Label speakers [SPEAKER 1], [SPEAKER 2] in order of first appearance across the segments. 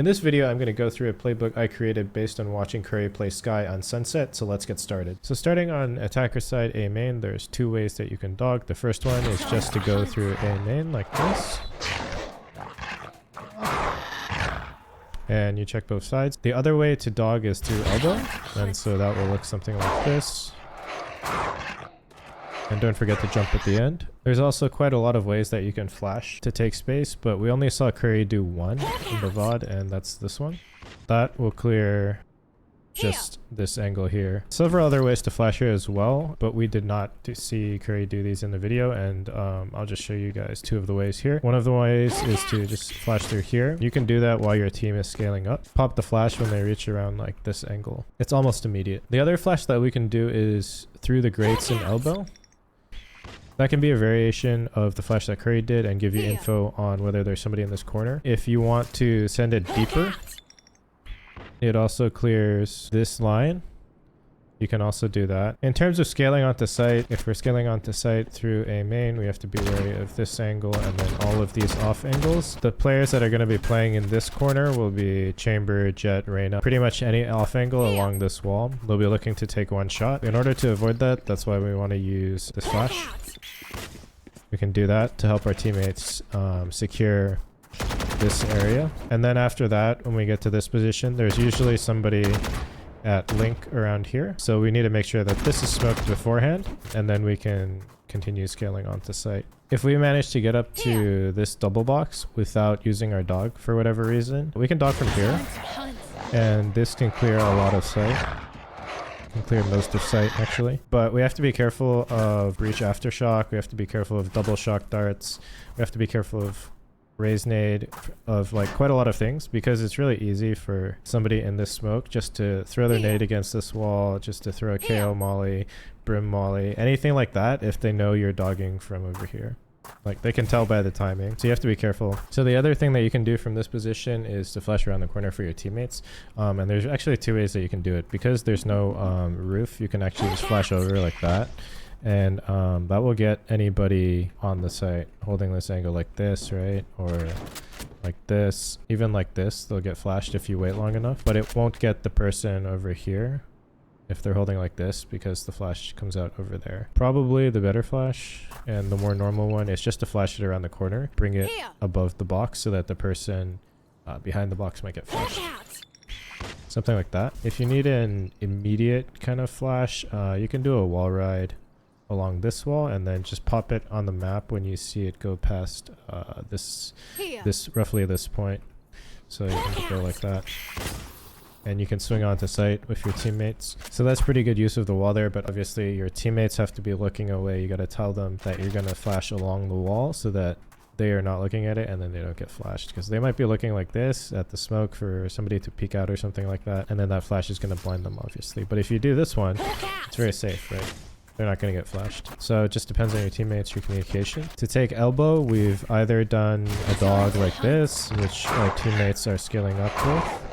[SPEAKER 1] In this video, I'm going to go through a playbook I created based on watching Curry play Skye on Sunset, so let's get started. So starting on attacker side A main, there's two ways that you can dog. The first one is just to go through A main like this. And you check both sides. The other way to dog is through elbow, and so that will look something like this. And don't forget to jump at the end. There's also quite a lot of ways that you can flash to take space, but we only saw Curry do one in the VOD, and that's this one. That will clear just this angle here. Several other ways to flash here as well, but we did not see Curry do these in the video, and I'll just show you guys two of the ways here. One of the ways is to just flash through here. You can do that while your team is scaling up. Pop the flash when they reach around like this angle. It's almost immediate. The other flash that we can do is through the grates and elbow. That can be a variation of the flash that Curry did and give you info on whether there's somebody in this corner. If you want to send it deeper, it also clears this line. You can also do that. In terms of scaling onto site, if we're scaling onto site through a main, we have to be wary of this angle and then all of these off angles. The players that are going to be playing in this corner will be Chamber, Jet, Reyna. Pretty much any off angle along this wall. They'll be looking to take one shot. In order to avoid that, that's why we want to use this flash. We can do that to help our teammates secure this area. And then after that, when we get to this position, there's usually somebody at link around here. So we need to make sure that this is smoked beforehand, and then we can continue scaling onto site. If we manage to get up to this double box without using our dog for whatever reason, we can dog from here. And this can clear a lot of site. Can clear most of site actually, but we have to be careful of breach aftershock. We have to be careful of double shock darts. We have to be careful of raise nade, of like quite a lot of things, because it's really easy for somebody in this smoke just to throw their nade against this wall, just to throw a KO molly, brim molly, anything like that if they know you're dogging from over here. Like they can tell by the timing, so you have to be careful. So the other thing that you can do from this position is to flash around the corner for your teammates, and there's actually two ways that you can do it. Because there's no roof, you can actually just flash over like that, and that will get anybody on the site holding this angle like this, right, or like this. Even like this, they'll get flashed if you wait long enough, but it won't get the person over here if they're holding like this, because the flash comes out over there. Probably the better flash and the more normal one is just to flash it around the corner, bring it above the box so that the person behind the box might get flashed. Something like that. If you need an immediate kind of flash, you can do a wall ride along this wall and then just pop it on the map when you see it go past this roughly this point. So you can go like that. And you can swing onto site with your teammates. So that's pretty good use of the wall there, but obviously your teammates have to be looking away. You got to tell them that you're going to flash along the wall so that they are not looking at it and then they don't get flashed, because they might be looking like this at the smoke for somebody to peek out or something like that, and then that flash is going to blind them obviously. But if you do this one, it's very safe, right? They're not going to get flashed. So it just depends on your teammates, your communication. To take elbow, we've either done a dog like this, which our teammates are scaling up with,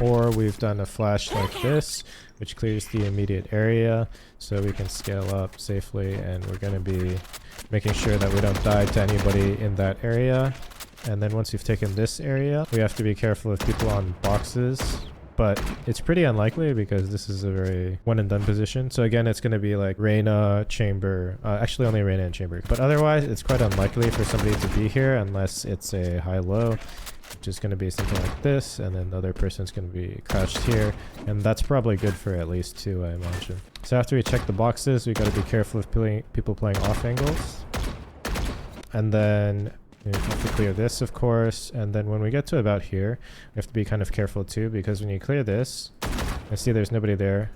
[SPEAKER 1] or we've done a flash like this, which clears the immediate area so we can scale up safely, and we're going to be making sure that we don't die to anybody in that area. And then once you've taken this area, we have to be careful of people on boxes, but it's pretty unlikely because this is a very one and done position. So again, it's going to be like Reyna, Chamber, actually only Reyna and Chamber, but otherwise it's quite unlikely for somebody to be here unless it's a high-low, which is going to be something like this, and then the other person's going to be crouched here, and that's probably good for at least two, I imagine. So after we check the boxes, we got to be careful of people playing off angles, and then we have to clear this, of course. And then when we get to about here, we have to be kind of careful too, because when you clear this and see there's nobody there,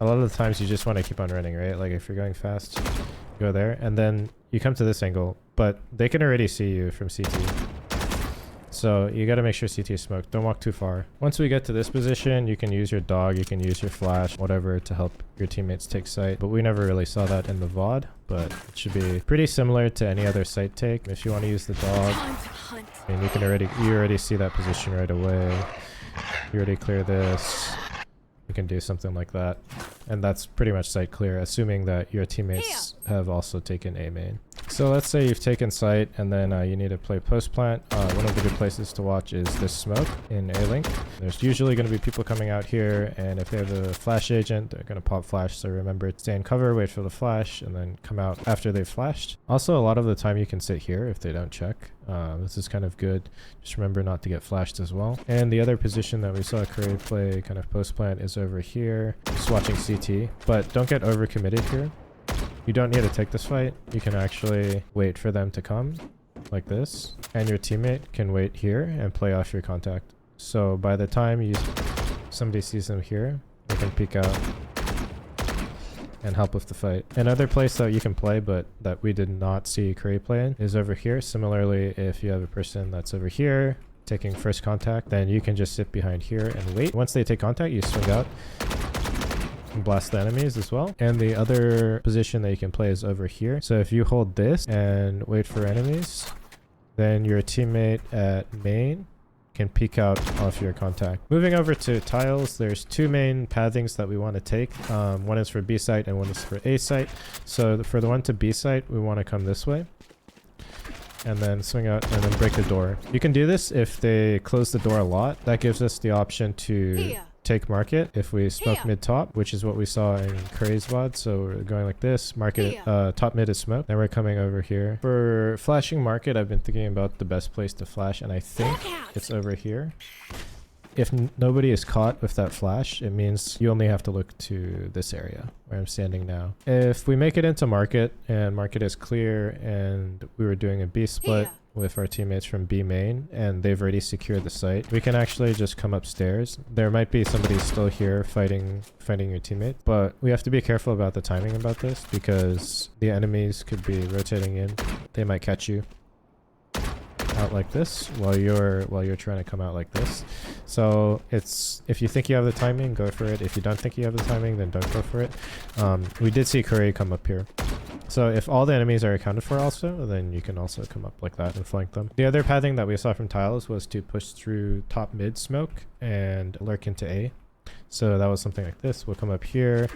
[SPEAKER 1] a lot of the times you just want to keep on running, right? Like if you're going fast, go there, and then you come to this angle, but they can already see you from CT. So you got to make sure CT is smoked. Don't walk too far. Once we get to this position, you can use your dog, you can use your flash, whatever, to help your teammates take site. But we never really saw that in the VOD, but it should be pretty similar to any other site take. If you want to use the dog, I mean, you already see that position right away. You already clear this. You can do something like that. And that's pretty much site clear, assuming that your teammates have also taken A main. So let's say you've taken site and then you need to play post plant. One of the good places to watch is this smoke in A-Link. There's usually going to be people coming out here, and if they have a flash agent, they're going to pop flash. So remember, stay in cover, wait for the flash, and then come out after they've flashed. Also, a lot of the time you can sit here if they don't check. This is kind of good. Just remember not to get flashed as well. And the other position that we saw Curry play kind of post plant is over here, just watching CT. But don't get overcommitted here. You don't need to take this fight. You can actually wait for them to come like this, and your teammate can wait here and play off your contact. So by the time somebody sees them here, they can peek out and help with the fight. Another place that you can play, but that we did not see Curry play in, is over here. Similarly, if you have a person that's over here taking first contact, then you can just sit behind here and wait. Once they take contact, you swing out and blast the enemies as well. And the other position that you can play is over here. So if you hold this and wait for enemies, then your teammate at main can peek out off your contact. Moving over to tiles, there's two main pathings that we want to take. One is for B site and one is for A site. So for the one to B site, we want to come this way and then swing out and then break the door. You can do this if they close the door a lot. That gives us the option to take market if we smoke mid top, which is what we saw in Curry's VOD. So we're going like this, market top mid is smoke, then we're coming over here. For flashing market, I've been thinking about the best place to flash, and I think it's over here. If nobody is caught with that flash, it means you only have to look to this area where I'm standing now. If we make it into market and market is clear and we were doing a B split with our teammates from B main and they've already secured the site, we can actually just come upstairs. There might be somebody still here fighting your teammate, but we have to be careful about the timing about this because the enemies could be rotating in. They might catch you out like this while you're trying to come out like this. So it's, if you think you have the timing, go for it. If you don't think you have the timing, then don't go for it. We did see Curry come up here. So if all the enemies are accounted for also, then you can also come up like that and flank them. The other pathing that we saw from tiles was to push through top mid smoke and lurk into A. So that was something like this. We'll come up here.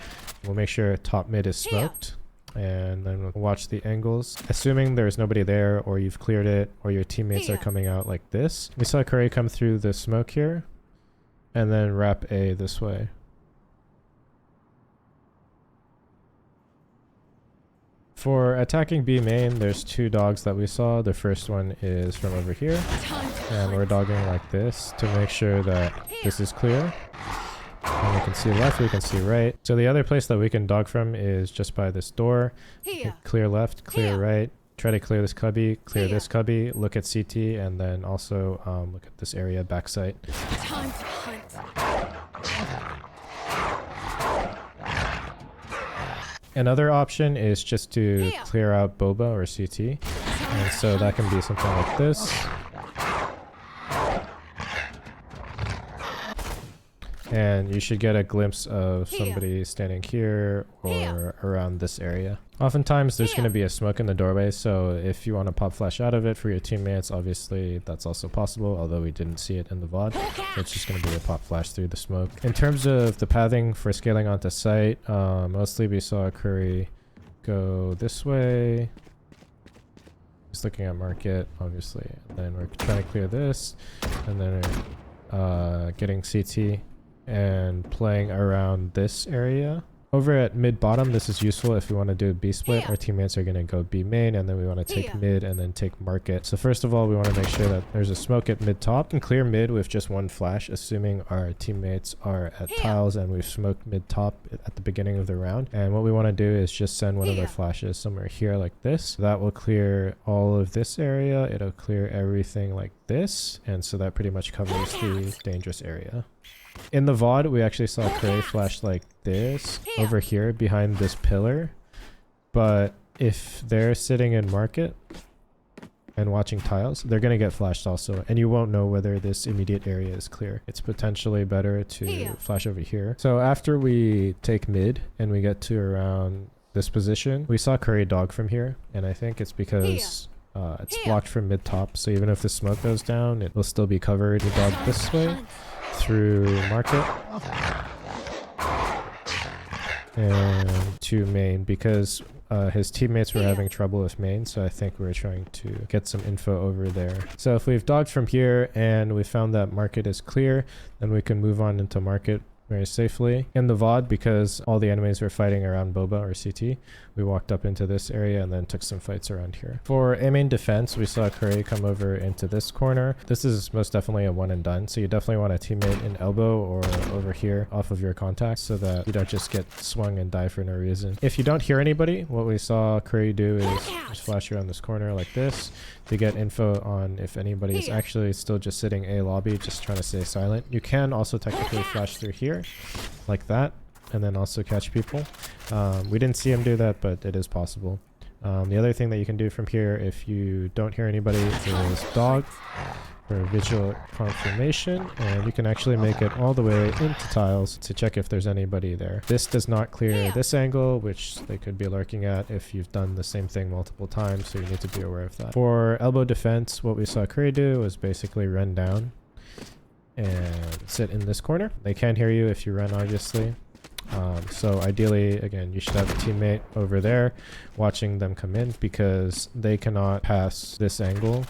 [SPEAKER 1] We'll make sure top mid is smoked. And then we'll watch the angles. Assuming there's nobody there or you've cleared it or your teammates are coming out like this. We saw Curry come through the smoke here and then wrap A this way. For attacking B main, there's two dogs that we saw. The first one is from over here, and we're dogging like this to make sure that this is clear. And we can see left, we can see right. So the other place that we can dog from is just by this door. Clear left, clear right. Try to clear this cubby, clear this cubby, look at CT, and then also look at this area backside.
[SPEAKER 2] Time to hunt.
[SPEAKER 1] Another option is just to clear out Boba or CT. And so that can be something like this. And you should get a glimpse of somebody standing here or around this area. Oftentimes there's going to be a smoke in the doorway, so if you want to pop flash out of it for your teammates, obviously that's also possible, although we didn't see it in the VOD. So it's just going to be a pop flash through the smoke. In terms of the pathing for scaling onto site, mostly we saw Curry go this way. Just looking at market, obviously. And then we're trying to clear this, and then we're getting CT and playing around this area. Over at mid bottom, this is useful if we want to do a B split. Our teammates are going to go B main, and then we want to take mid and then take market. So first of all, we want to make sure that there's a smoke at mid top and clear mid with just one flash, assuming our teammates are at tiles and we've smoked mid top at the beginning of the round. And what we want to do is just send one of our flashes somewhere here like this. That will clear all of this area. It'll clear everything like this. And so that pretty much covers the dangerous area. In the VOD, we actually saw Curry flash like this over here behind this pillar. But if they're sitting in market and watching tiles, they're going to get flashed also. And you won't know whether this immediate area is clear. It's potentially better to flash over here. So after we take mid and we get to around this position, we saw Curry dog from here. And I think it's because it's blocked from mid top. So even if the smoke goes down, it will still be covered. We dog this way through market and to main, because his teammates were having trouble with main, so I think we're trying to get some info over there. So if we've dogged from here and we found that market is clear, then we can move on into market very safely. In the VOD, because all the enemies were fighting around Boba or CT, we walked up into this area and then took some fights around here. For A main defense, we saw Curry come over into this corner. This is most definitely a one and done, so you definitely want a teammate in elbow or over here off of your contact so that you don't just get swung and die for no reason. If you don't hear anybody, what we saw Curry do is just flash around this corner like this to get info on if anybody is actually still just sitting A lobby, just trying to stay silent. You can also technically flash through here like that and then also catch people. We didn't see him do that, but it is possible. The other thing that you can do from here, if you don't hear anybody, is dog for visual confirmation, and you can actually make it all the way into tiles to check if there's anybody there. This does not clear this angle, which they could be lurking at if you've done the same thing multiple times, so you need to be aware of that. For elbow defense, what we saw Curry do was basically run down and sit in this corner. They can't hear you if you run, obviously. So ideally, again, you should have a teammate over there watching them come in, because they cannot pass this angle.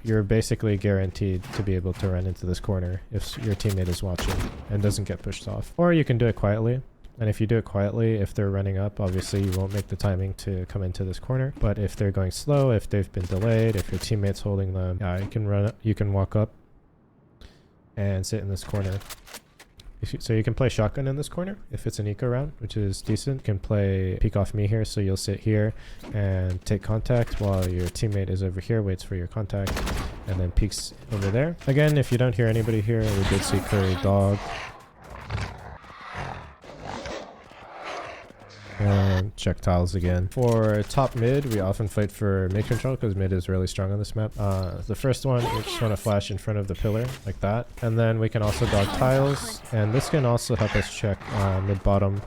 [SPEAKER 1] You're basically guaranteed to be able to run into this corner if your teammate is watching and doesn't get pushed off. Or you can do it quietly. And if you do it quietly, if they're running up, obviously you won't make the timing to come into this corner. But if they're going slow, if they've been delayed, if your teammate's holding them, you can walk up and sit in this corner. So you can play shotgun in this corner if it's an eco round, which is decent. You can play peek off me here, so you'll sit here and take contact while your teammate is over here, waits for your contact, and then peeks over there. Again, if you don't hear anybody here, we did see Curry dog. And check tiles again. For top mid, we often fight for mid control because mid is really strong on this map. The first one, we just want to flash in front of the pillar like that. And then we can also dog tiles. And this can also help us check mid bottom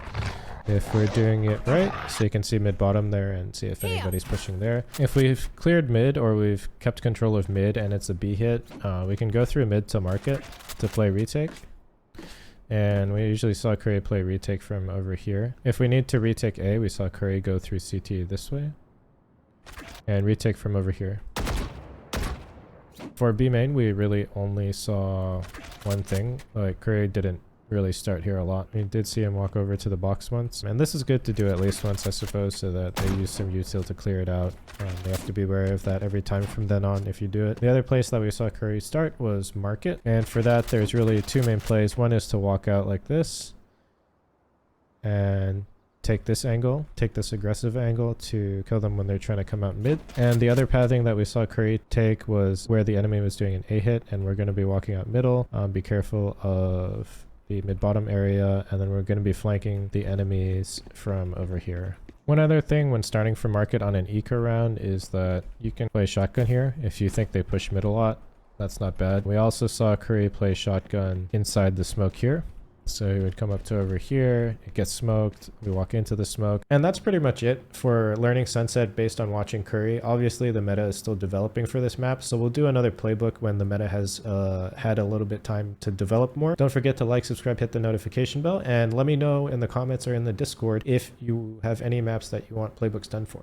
[SPEAKER 1] if we're doing it right. So you can see mid bottom there and see if anybody's pushing there. If we've cleared mid or we've kept control of mid and it's a B hit, we can go through mid to market to play retake. And we usually saw Curry play retake from over here. If we need to retake A, we saw Curry go through CT this way and retake from over here. For B main, we really only saw one thing. Like, Curry didn't really start here a lot. We did see him walk over to the box once, and this is good to do at least once, I suppose, so that they use some util to clear it out. They have to be aware of that every time from then on if you do it. The other place that we saw Curry start was market, and for that there's really two main plays. One is to walk out like this and take this angle, take this aggressive angle to kill them when they're trying to come out mid. And the other pathing that we saw Curry take was where the enemy was doing an A hit, and we're going to be walking out middle. Be careful of the mid-bottom area, and then we're going to be flanking the enemies from over here. One other thing when starting from market on an eco round is that you can play shotgun here if you think they push mid a lot. That's not bad. We also saw Curry play shotgun inside the smoke here. So he would come up to over here, it gets smoked, we walk into the smoke. And that's pretty much it for learning Sunset based on watching Curry. Obviously the meta is still developing for this map, so we'll do another playbook when the meta has had a little bit time to develop more. Don't forget to like, subscribe, hit the notification bell, and let me know in the comments or in the Discord if you have any maps that you want playbooks done for.